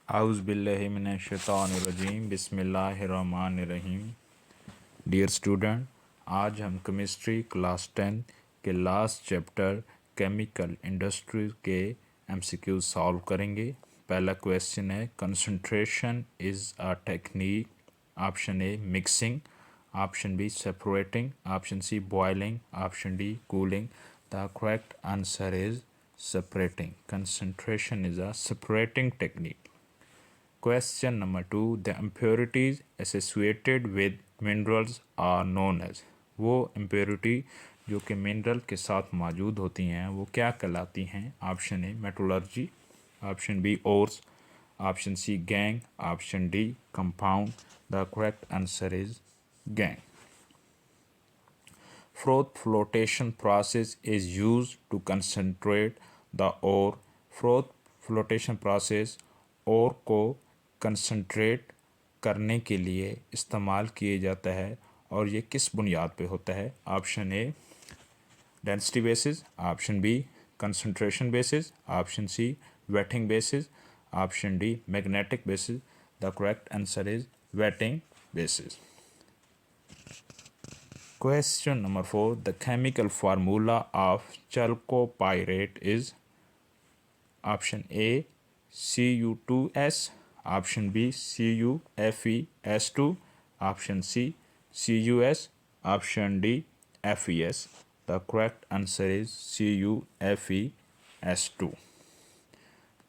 आउज़ुबिल्लाहिमिनश्शैतानिर्रजीम बिस्मिल्लाहिर्रहमानिर्रहीम। Dear student, आज हम केमिस्ट्री क्लास 10 के लास्ट चैप्टर केमिकल इंडस्ट्री के एमसीक्यू सॉल्व करेंगे। पहला क्वेश्चन है, concentration is a technique. Option A mixing, option B separating, option C boiling, option D cooling. The correct answer is separating. Concentration is a separating technique. Question number 2, the impurities associated with minerals are known as। वो impurity जो कि mineral के साथ मौजूद होती हैं वो क्या कहलाती हैं? Option A metallurgy, option B ores, option C gangue, option D compound. The correct answer is gangue. Froth flotation process is used to concentrate the ore। Froth flotation process ore को कंसनट्रेट करने के लिए इस्तेमाल किए जाता है और ये किस बुनियाद पे होता है? Option A density basis, option B concentration basis, option C weighting basis, option D magnetic basis. The correct answer is weighting basis. Question number 4, the chemical formula of chalcopyrite is। option A Cu2S, option B CuFeS2, option C Cus, option D Fes। The correct answer is CuFeS2।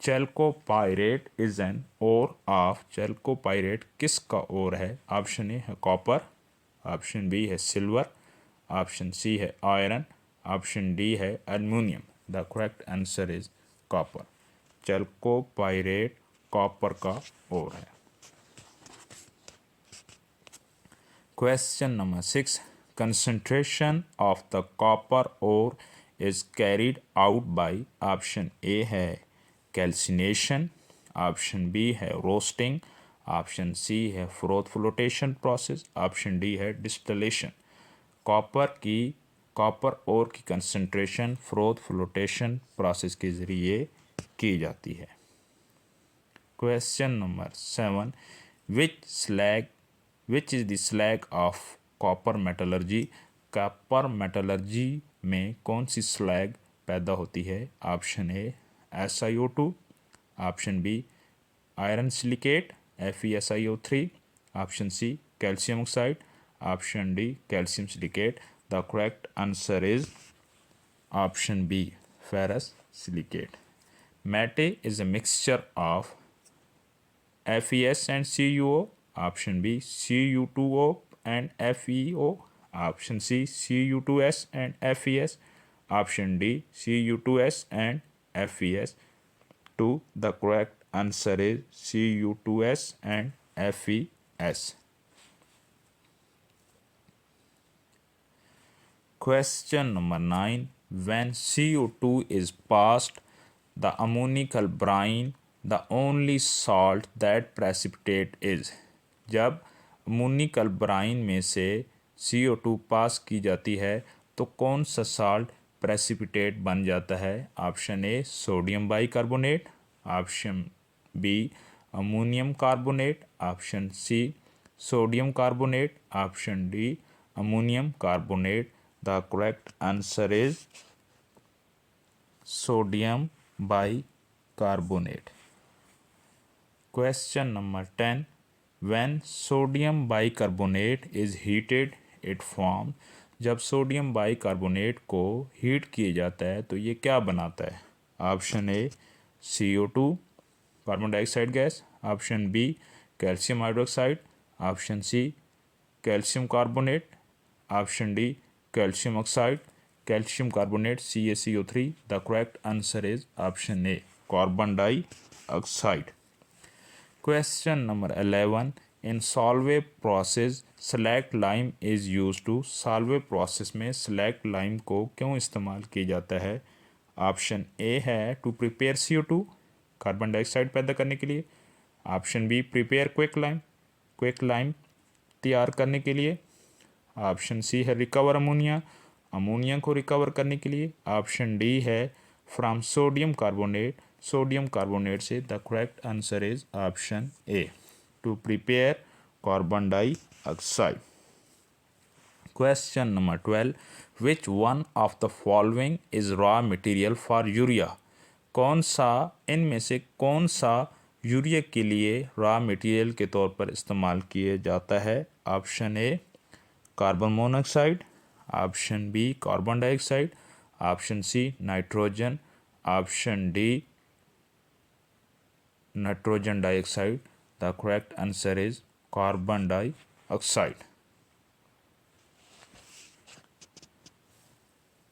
chalcopyrite is an ore of। chalcopyrite किसका ओर है? Option A है copper, option B है silver, option C है iron, option D है aluminium. The correct answer is copper. Chalcopyrite copper का ore है। Question number 6, concentration of the copper ore is carried out by. Option A है calcination, option B है roasting, option C है froth flotation process, option D है distillation. Copper ore की concentration froth flotation process के ज़रिए की जाती है। Question number 7, which is the slag of copper metallurgy. Copper metallurgy में कौन सी स्लैग पैदा होती है? Option A SiO2, option B iron silicate FeSiO3, option C calcium oxide, option D calcium silicate. The correct answer is option B ferrous silicate. Mate is a mixture of FeS and CuO, option B Cu2O and FeO, option C Cu2S and FeS, option D Cu2S and FeS। 2, the correct answer is Cu2S and FeS। Question number 9, when CO2 is passed the ammonical brine, the only salt that precipitate is। जब ammoniacal Bryan में से CO2 पास की जाती है तो कौन सा salt precipitate बन जाता है? Option A sodium bicarbonate, option B ammonium carbonate, option C sodium carbonate, option D ammonium carbonate. The correct answer is sodium bicarbonate। Question number 10, when sodium bicarbonate is heated it forms। जब sodium bicarbonate को heat किया जाता है तो ये क्या बनाता है? Option A CO2 carbon dioxide gas, option B calcium hydroxide, option C calcium carbonate, option D calcium oxide, calcium carbonate CaCO3। The correct answer is option A carbon dioxide. Question number 11, in Solvay process slaked lime is use to. Solvay process में slaked lime को क्यों इस्तेमाल किया जाता है? Option A है to prepare CO2 carbon dioxide पैदा करने के लिए, option be prepare quick lime तैयार करने के लिए, ऑप्शन सी है रिकवर अमोनिया को रिकवर करने के लिए, ऑप्शन डी है from sodium carbonate, sodium carbonate से the correct answer is option A, to prepare carbon dioxide. Question number 12, which one of the following is raw material for urea, कौन सा इनमें से कौन सा यूरिया के लिए रॉ मटेरियल के तौर पर इस्तेमाल किया जाता है? Option A carbon monoxide, option B carbon dioxide, option C nitrogen, option D nitrogen dioxide. The correct answer is carbon dioxide.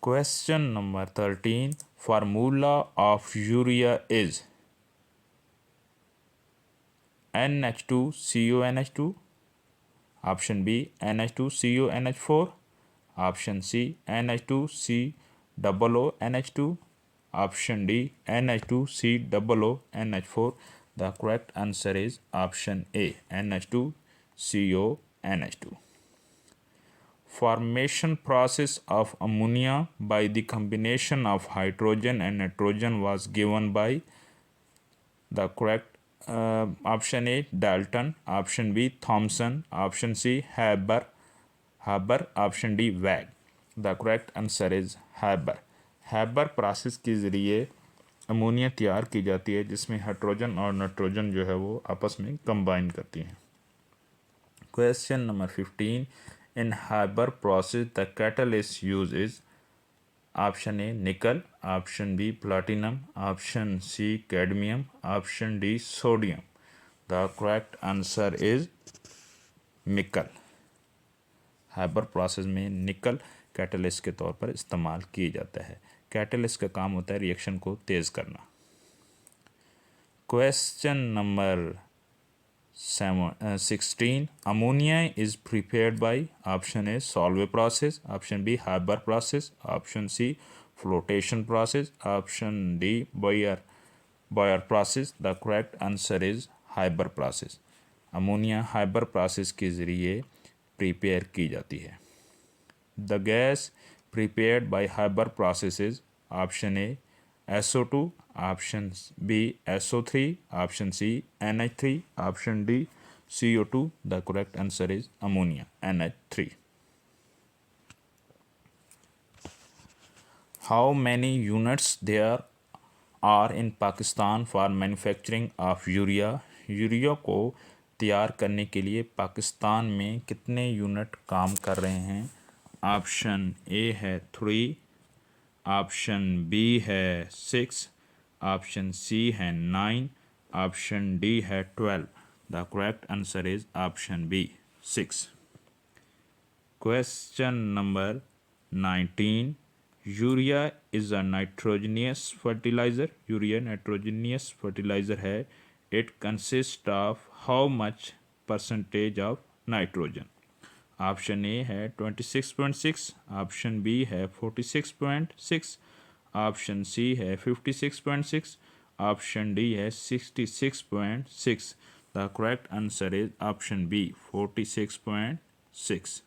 Question number 13, formula of urea is NH2CONH2, option B NH2CONH4, option C NH2COONH2, option D NH2COONH4। The correct answer is option A NH2CONH2। Formation process of ammonia by the combination of hydrogen and nitrogen was given by the correct option A Dalton, option B Thomson, option C Haber, option D Wag। the correct answer is Haber। Haber process के ज़रिए ammonia तैयार की जाती है जिसमें hydrogen और nitrogen जो है वो आपस में कंबाइन करती हैं। Question number 15, in Haber process the catalyst used is option A nickel, option B platinum, option C cadmium, option D sodium। the correct answer is nickel। Haber process में निकल कैटलिस्ट के तौर पर इस्तेमाल किया जाता है। कैटलिस्ट का काम होता है रिएक्शन को तेज़ करना। Question number 16, ammonia is prepared by option A Solvay process, option B Haber process, option C flotation process, option D Boyer process। the correct answer is Haber process। Ammonia Haber process के ज़रिए prepare की जाती है। The gas prepared by Haber process is option A SO2, option B SO3, option C NH3, option D CO2। the correct answer is ammonia NH3। how many units there are in Pakistan for manufacturing of urea? Urea को तैयार करने के लिए पाकिस्तान में कितने unit काम कर रहे हैं? ऑप्शन ए है 3, ऑप्शन बी है 6, ऑप्शन सी है 9, ऑप्शन डी है 12। The correct answer is option B 6। Question number 19, urea is a nitrogenous fertiliser, urea nitrogenous fertiliser है। It consist of how much percentage of nitrogen? Option A है 26.6, option B है 46.6, option C है 56.6, option D है 66.6। The correct answer is option B 46.6।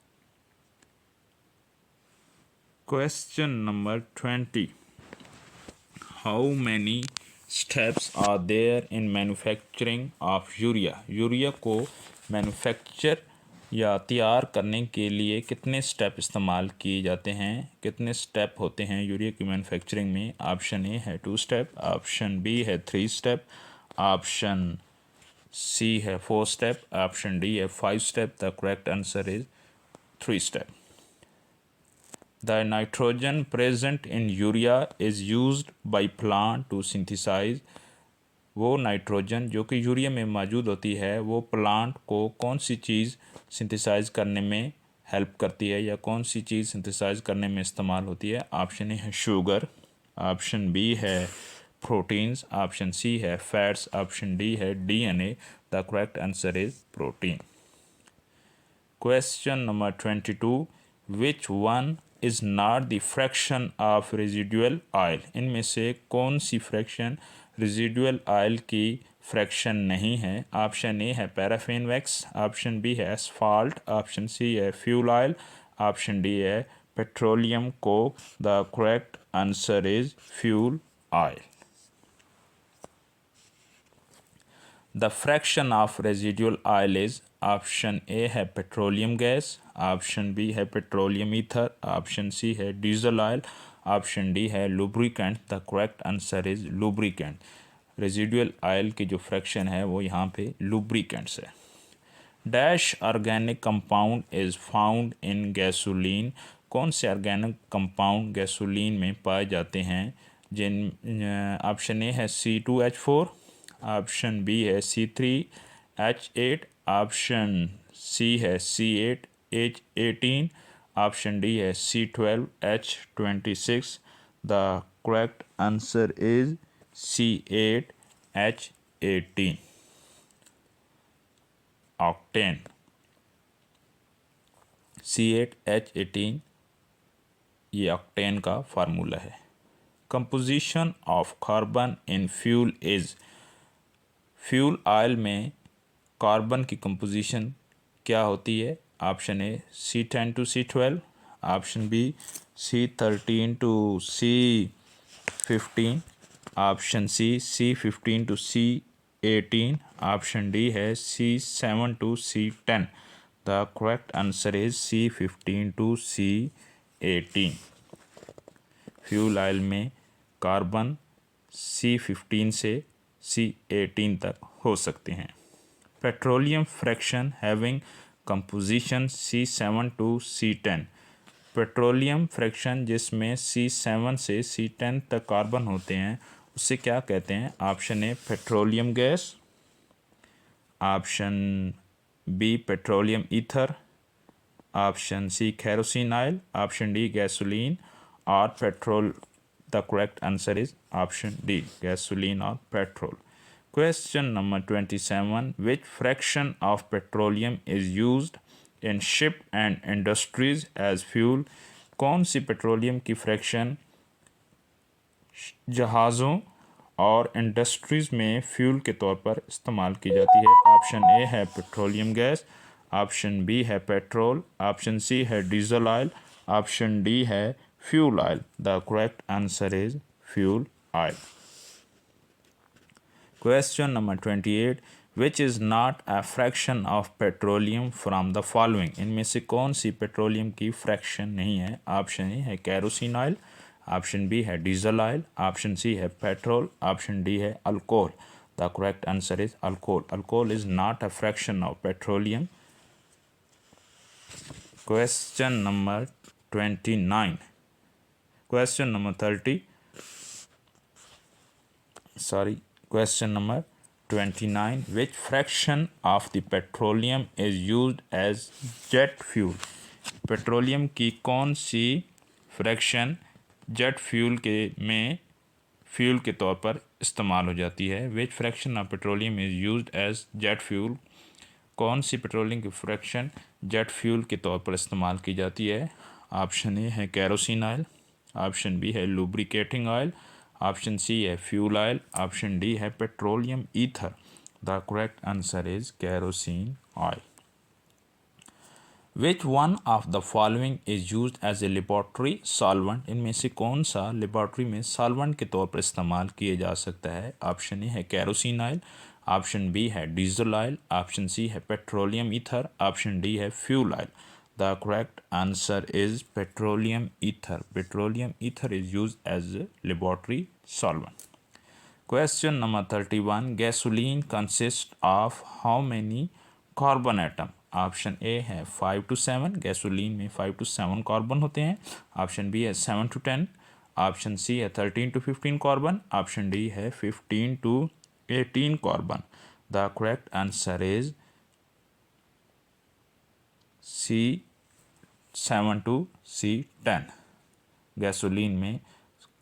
Question number 20, how many steps are there in manufacturing of urea? Urea को manufacture या तैयार करने के लिए कितने स्टेप इस्तेमाल किए जाते हैं? कितने स्टेप होते हैं यूरिया की मैन्युफैक्चरिंग में? ऑप्शन ए है 2 स्टेप, ऑप्शन बी है 3 स्टेप, ऑप्शन सी है 4 स्टेप, ऑप्शन डी है 5 step. The correct answer is 3 step. The nitrogen present in urea is used by plant to synthesise, वो nitrogen जो कि urea में मौजूद होती है वो प्लांट को कौन सी चीज़ सिंथेसाइज करने में हेल्प करती है या कौन सी चीज़ सिंथेसाइज करने में इस्तेमाल होती है? ऑप्शन ए है शुगर, ऑप्शन बी है प्रोटीन्स, ऑप्शन सी है फैट्स, ऑप्शन डी है DNA। The correct answer is protein. Question number 22, which one is not the fraction of residual oil? इनमें से कौन सी फ्रैक्शन रेजिडुअल ऑयल की fraction नहीं है? ऑप्शन ए है पैराफिन वैक्स, ऑप्शन बी है एसफाल्ट, ऑप्शन सी है फ्यूल ऑयल, ऑप्शन डी है petroleum Coke. The correct answer is fuel oil. The fraction of residual oil is option A है petroleum gas, option B है petroleum ether, option C है diesel oil, option D है lubricant. The correct answer is lubricant. Residual oil की जो fraction है वो यहाँ पे लुब्रिकेंट्स है. Dash organic compound is found in gasoline. कौन से ऑर्गेनिक कंपाउंड गैसोलीन में पाए जाते हैं? ऑप्शन ए है C2H4, ऑप्शन बी है C3H8, ऑप्शन सी है C8H18, ऑप्शन डी है C12H26. The correct answer is C8H18. Octane. C8H18 ये ऑक्टेन का फार्मूला है. Composition of carbon in fuel is. Fuel oil में कार्बन की कंपोजिशन क्या होती है? Option A C10 to C12, option B C13 to C15, option C C15 to C18, option D है C7 to C10. The correct answer is C15 to C18. Fuel oil में carbon C15 से C18 तक हो सकते हैं. Petroleum fraction having composition C7 to C10. Petroleum fraction जिसमें C7 से C10 तक कार्बन होते हैं उससे क्या कहते हैं? Option A petroleum gas, option B petroleum ether, option C kerosene oil, option D gasoline or petrol. The correct answer is option D gasoline or petrol. Question number 27. Which fraction of petroleum is used in ship and industries as fuel. कौन सी petroleum की fraction जहाज़ों और industries में fuel के तौर पर इस्तेमाल की जाती है? ऑप्शन ए है पेट्रोलियम गैस, ऑप्शन बी है पेट्रोल, ऑप्शन सी है डीजल ऑयल, ऑप्शन डी है fuel oil. The correct answer is fuel oil. Question number 28. Which is not a fraction of petroleum from the following. इनमें से कौन सी petroleum की fraction नहीं है? ऑप्शन ए है केरोसिन ऑयल, ऑप्शन बी है डीजल ऑयल, ऑप्शन सी है पेट्रोल, ऑप्शन डी है alcohol. The correct answer is alcohol. Alcohol is not a fraction of petroleum. Question number 29. Question number 30. Question number 29. Which fraction of the petroleum is used as jet fuel? Petroleum की कौन सी fraction jet fuel के में fuel के तौर पर इस्तेमाल हो जाती है? Which fraction of petroleum is used as jet fuel. कौन सी पेट्रोलियम की फ्रैक्शन जेट फ्यूल के तौर पर इस्तेमाल की जाती है? ऑप्शन ए है केरोसिन ऑयल, ऑप्शन बी है लुब्रिकेटिंग ऑयल, ऑप्शन सी है फ्यूल ऑयल, ऑप्शन डी है petroleum ether. The correct answer is kerosene oil. Which one of the following is used as a laboratory solvent. इनमें से कौन सा laboratory में solvent के तौर पर इस्तेमाल किया जा सकता है? ऑप्शन ए है केरोसिन ऑयल, ऑप्शन बी है डीजल ऑयल, ऑप्शन सी है पेट्रोलियम ईथर, ऑप्शन डी है fuel oil. The correct answer is petroleum ether. Petroleum ether is used as a laboratory solvent. Question number 31. Gasoline consists of how many carbon atom? Option A है 5 to 7. Gasoline में 5 to 7 carbon होते हैं. Option B है 7 to 10, option C है 13 to 15 carbon, option D है 15 to 18 carbon. The correct answer is C7 to C10. Gasoline में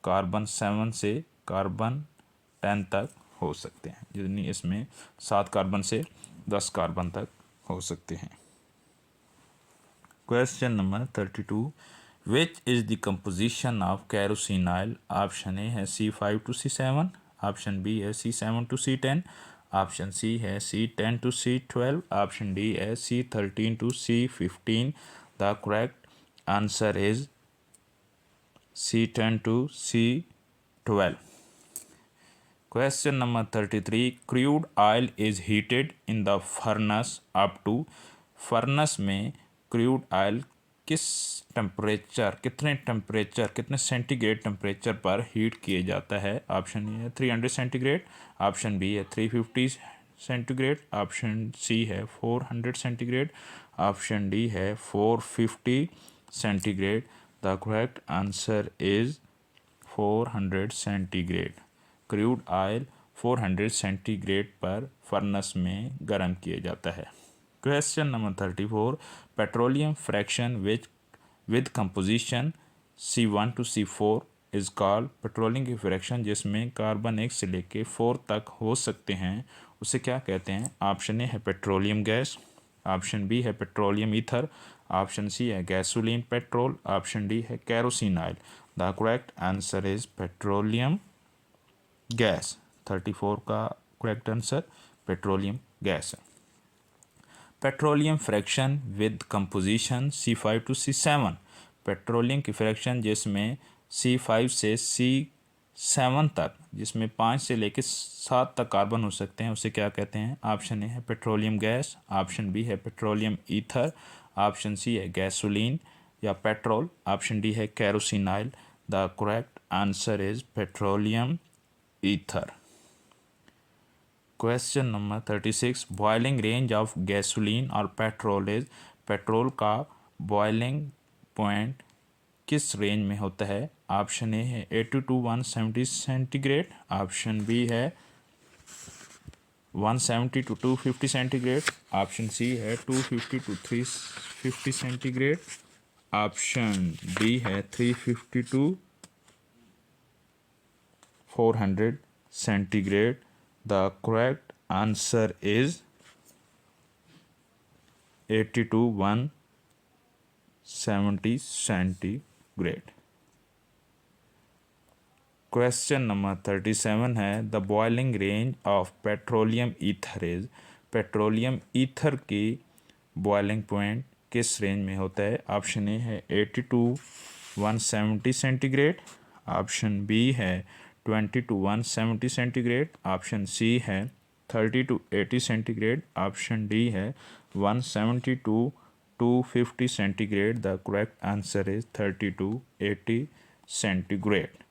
carbon 7 से carbon 10 तक हो सकते हैं, जितनी इसमें 7 कार्बन से 10 कार्बन तक हो सकते हैं. Question number 32. Which is the composition of kerosene oil. Option A है C5 to C7, option B है C7 to C10, option C है C10 to C12, option D है C13 to C15. The correct answer is C10 to C12. Question number 33. Crude oil is heated in the furnace up to furnace में crude oil कितने centigrade temperature पर heat किए जाता है? Option A है 300 centigrade, option B है 350 centigrade, option C है 400 centigrade, option D है 450 centigrade. The correct answer is 400 centigrade. Crude oil 400 centigrade पर फर्नेस में गर्म किया जाता है। Question number 34. Petroleum fraction with composition C1 to C4 is called. Petroleum की फ्रैक्शन जिसमें कार्बन 1 से लेके 4 तक हो सकते हैं उसे क्या कहते हैं? ऑप्शन ए है पेट्रोलियम गैस, ऑप्शन बी है पेट्रोलियम ईथर, ऑप्शन सी है गैसोलीन पेट्रोल, ऑप्शन डी है kerosene oil. The correct answer is petroleum gas. 34 का करेक्ट आंसर पेट्रोलियम गैस है। Petroleum fraction with composition C5 to C7। Petroleum की fraction जिसमें C5 से C7 तक, जिसमें 5 से लेकर 7 तक कार्बन हो सकते हैं, उसे क्या कहते हैं? ऑप्शन ए है पेट्रोलियम गैस, ऑप्शन बी है पेट्रोलियम ईथर, ऑप्शन सी है गैसोलीन या पेट्रोल, ऑप्शन डी है kerosene oil. The correct answer is petroleum ether. Question number 36. Boiling range of gasoline or petrol is. Petrol का boiling point किस range में होता है? Option A है 80 to 170 centigrade, option B है 170 to 250 centigrade, option C है 250 to 350 centigrade, option D है 350 to 400 centigrade. The correct answer is 80 to 170 centigrade. Question number 37 है the boiling range of petroleum ether is. Petroleum ether की boiling point किस range में होता है? Option A है 80 to 170 centigrade, option B है 20 to 170 centigrade, option C है 30 to 80 centigrade, option D है 170 to 250 centigrade. The correct answer is 30 to 80 centigrade.